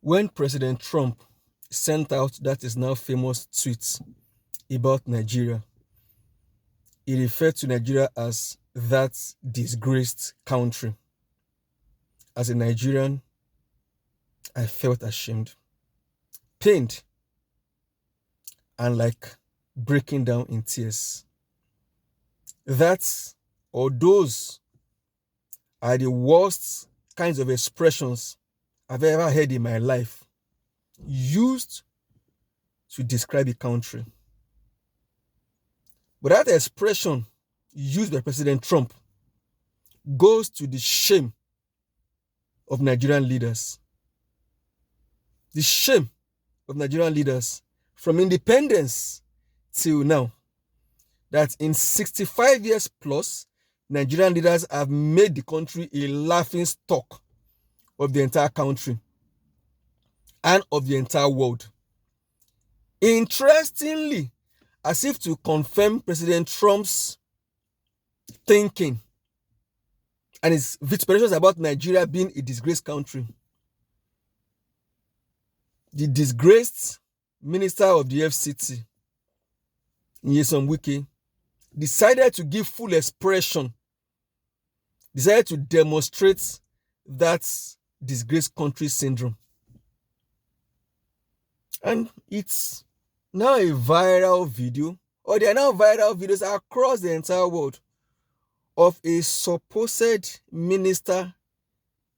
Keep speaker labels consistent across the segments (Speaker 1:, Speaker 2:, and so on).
Speaker 1: When President Trump sent out that is now famous tweet about Nigeria, he referred to Nigeria as that disgraced country. As a Nigerian, I felt ashamed, pained, and like breaking down in tears. That, or those, are the worst kinds of expressions I've ever heard in my life, used to describe a country. But that expression used by President Trump goes to the shame of Nigerian leaders. The shame of Nigerian leaders from independence till now, that in 65 years plus, Nigerian leaders have made the country a laughing stock of the entire country and of the entire world. Interestingly, as if to confirm President Trump's thinking and his vituperation about Nigeria being a disgraced country, the disgraced Minister of the FCT, Nyesom Wike, decided to give full expression, decided to demonstrate that disgraced country syndrome. And it's now a viral video, or there are now viral videos across the entire world of a supposed minister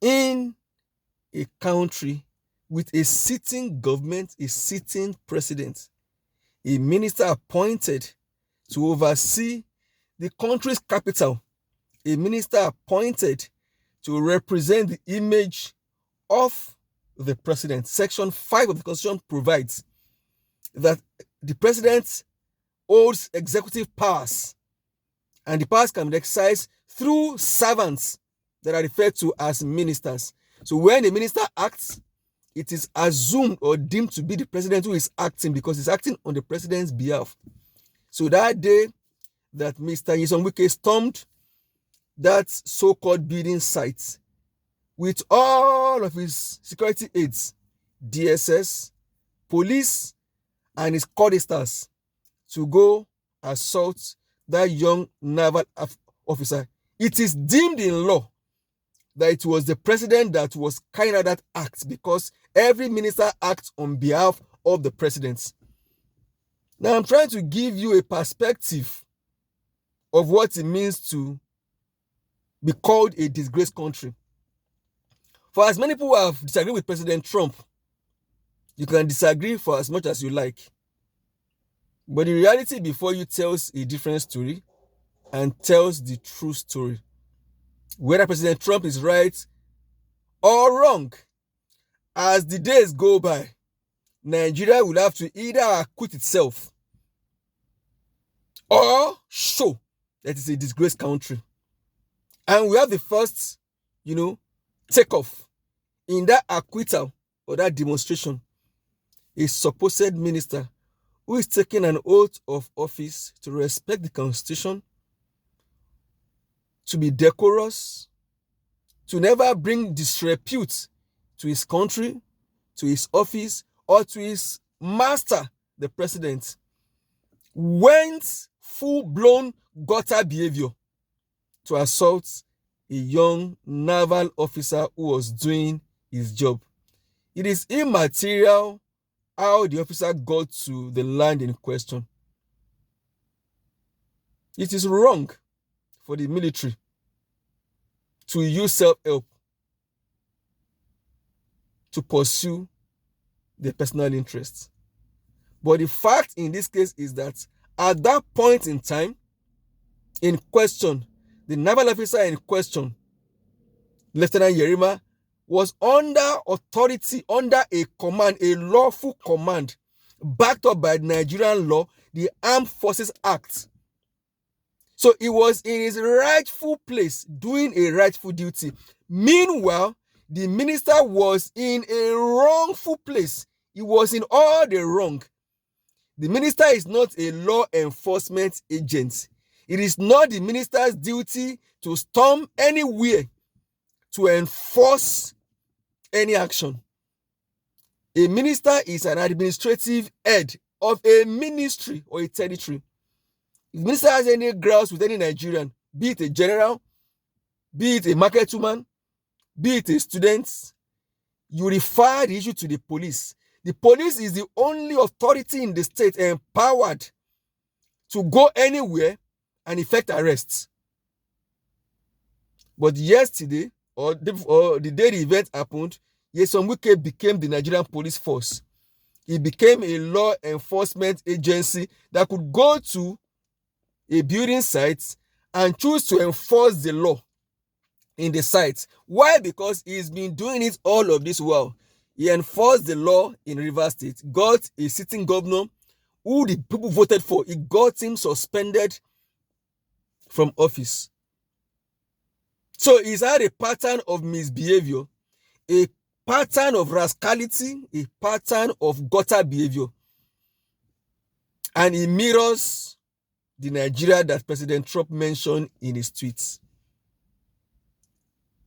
Speaker 1: in a country with a sitting government, a sitting president, a minister appointed to oversee the country's capital, a minister appointed to represent the image of the president. Section 5 of the Constitution provides that the president holds executive powers, and the powers can be exercised through servants that are referred to as ministers. So when a minister acts, it is assumed or deemed to be the president who is acting, because he's acting on the president's behalf. So that day that Mr. Nyesom Wike stormed that so-called building site with all of his security aides, DSS, police, and his choristers to go assault that young naval officer, it is deemed in law that it was the president that was carrying out that act, because every minister acts on behalf of the president. Now, I'm trying to give you a perspective of what it means to be called a disgraced country. For as many people who have disagreed with President Trump, you can disagree for as much as you like. But the reality before you tells a different story and tells the true story. Whether President Trump is right or wrong, as the days go by, Nigeria will have to either acquit itself or show that it's a disgraced country. And we have the first, takeoff in that acquittal or that demonstration. A supposed minister who is taking an oath of office to respect the Constitution, to be decorous, to never bring disrepute to his country, to his office, or to his master, the president, went full-blown gutter behavior to assault a young naval officer who was doing his job. It is immaterial how the officer got to the land in question. It is wrong for the military to use self-help to pursue their personal interests. But the fact in this case is that at that point in time, in question, the naval officer in question, Lieutenant Yerima, was under authority, under a command, a lawful command, backed up by Nigerian law, the Armed Forces Act. So he was in his rightful place, doing a rightful duty. Meanwhile, the minister was in a wrongful place. He was in all the wrong. The minister is not a law enforcement agent. It is not the minister's duty to storm anywhere to enforce any action. A minister is an administrative head of a ministry or a territory. If the minister has any grounds with any Nigerian, be it a general, be it a market woman, be it a student, you refer the issue to the police. The police is the only authority in the state empowered to go anywhere and effect arrests. But yesterday, or the day the event happened, Nyesom Wike became the Nigerian police force. It became a law enforcement agency that could go to a building site and choose to enforce the law in the site. Why? Because he's been doing it all of this while. He enforced the law in Rivers State, got a sitting governor who the people voted for. He got him suspended from office. So he's had a pattern of misbehavior, a pattern of rascality, a pattern of gutter behavior. And he mirrors the Nigeria that President Trump mentioned in his tweets.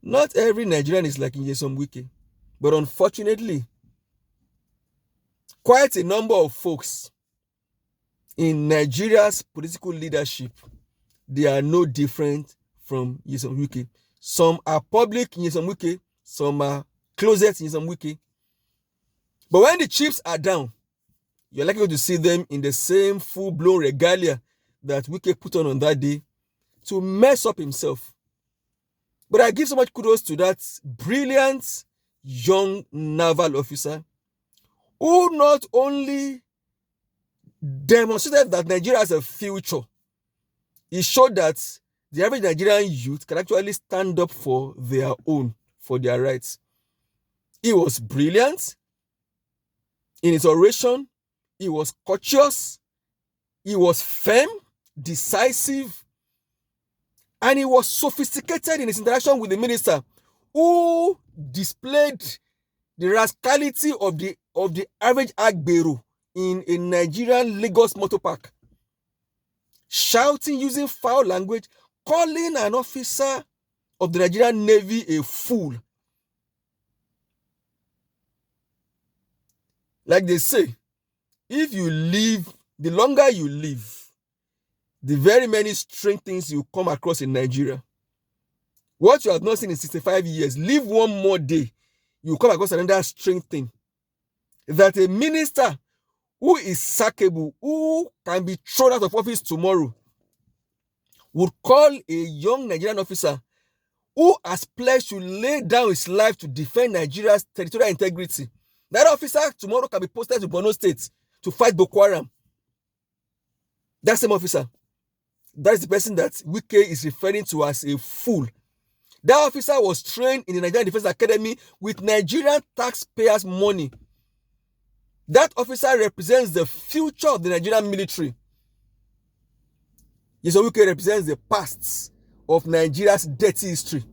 Speaker 1: Not every Nigerian is like Nyesom Wike, but unfortunately, quite a number of folks in Nigeria's political leadership, they are no different from Nyesom Wike. Some are public Nyesom Wike, some are closet Nyesom Wike. But when the chips are down, you're likely to see them in the same full-blown regalia that Wike put on that day to mess up himself. But I give so much kudos to that brilliant young naval officer who not only demonstrated that Nigeria has a future, he showed that the average Nigerian youth can actually stand up for their own, for their rights. He was brilliant in his oration. He was courteous. He was firm, decisive, and he was sophisticated in his interaction with the minister, who displayed the rascality of the average agbero in a Nigerian Lagos motor park, shouting, using foul language, calling an officer of the Nigerian Navy a fool. Like they say, if you live, the longer you live, the very many strange things you come across in Nigeria. What you have not seen in 65 years, live one more day, you come across another strange thing. That a minister who is sackable, who can be thrown out of office tomorrow, would call a young Nigerian officer who has pledged to lay down his life to defend Nigeria's territorial integrity. That officer tomorrow can be posted to Borno State to fight Boko Haram. That same officer, that is the person that Wike is referring to as a fool. That officer was trained in the Nigerian Defense Academy with Nigerian taxpayers' money. That officer represents the future of the Nigerian military. Nyesom Wike represents the past of Nigeria's dirty history.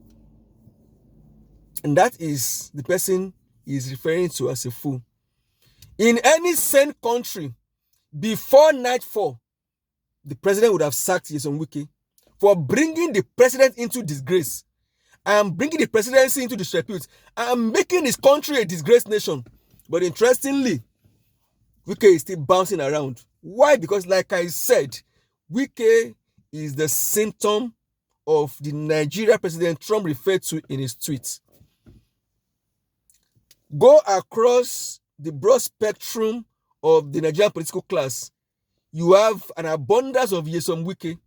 Speaker 1: And that is the person he is referring to as a fool. In any sane country, before nightfall, the president would have sacked Nyesom Wike for bringing the president into disgrace and bringing the presidency into disrepute and making his country a disgraced nation. But interestingly, Wike is still bouncing around. Why? Because like I said, Wike is the symptom of the Nigeria President Trump referred to in his tweets. Go across the broad spectrum of the Nigerian political class. You have an abundance of Nyesom Wike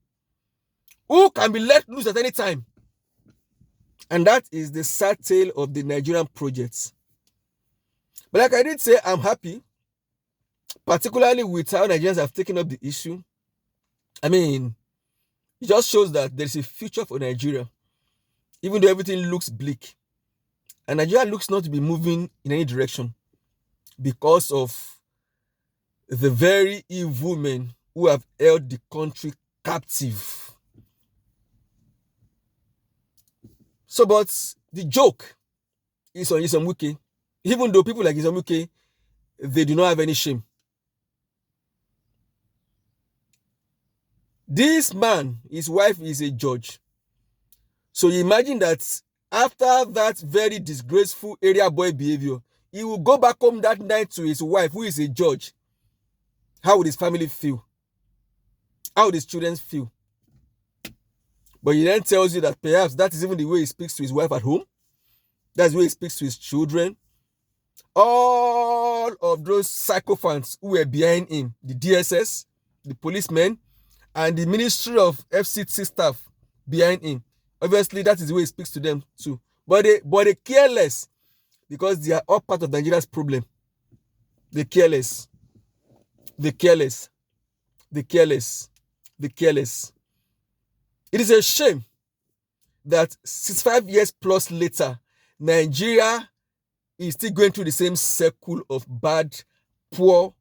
Speaker 1: who can be let loose at any time. And that is the sad tale of the Nigerian project. But like I did say, I'm happy, particularly with how Nigerians have taken up the issue. I mean, it just shows that there's a future for Nigeria, even though everything looks bleak. And Nigeria looks not to be moving in any direction because of the very evil men who have held the country captive. So, but the joke is on Nyesom Wike, even though people like Nyesom Wike, they do not have any shame. This man, his wife is a judge. So you imagine that after that very disgraceful area boy behavior, he will go back home that night to his wife, who is a judge, how would his family feel? How would his children feel? But he then tells you that perhaps that is even the way he speaks to his wife at home. That's the way he speaks to his children. All of those sycophants who were behind him, the DSS, the policemen, and the Ministry of FCT staff behind him, obviously that is the way he speaks to them too. But they care less, because they are all part of Nigeria's problem. They care less. They care less. They care less. They care less. It is a shame that 65 years plus later, Nigeria is still going through the same circle of bad, poor,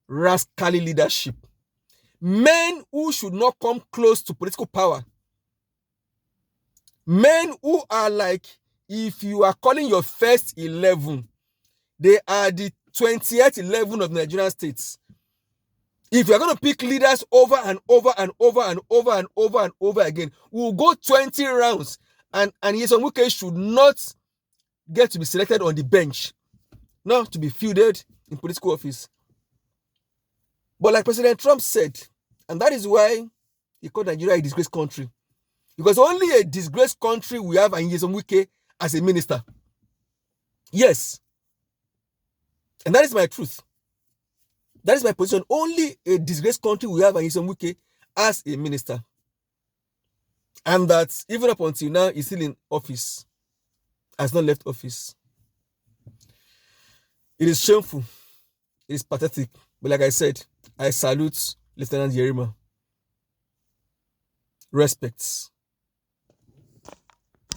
Speaker 1: rascally leadership. Men who should not come close to political power. Men who are like, if you are calling your first 11, they are the 20th 11 of Nigerian states. If you're going to pick leaders over and over and over and over and over and over again, we'll go 20 rounds, and Nyesom Wike should not get to be selected on the bench, not to be fielded in political office. But like President Trump said, and that is why he called Nigeria a disgraced country, because only a disgraced country we have Nyesom Wike as a minister. Yes. And that is my truth. That is my position. Only a disgraced country we have Nyesom Wike as a minister. And that even up until now, he's still in office. Has not left office. It is shameful. It is pathetic. But like I said, I salute Lieutenant Yerima. Respects.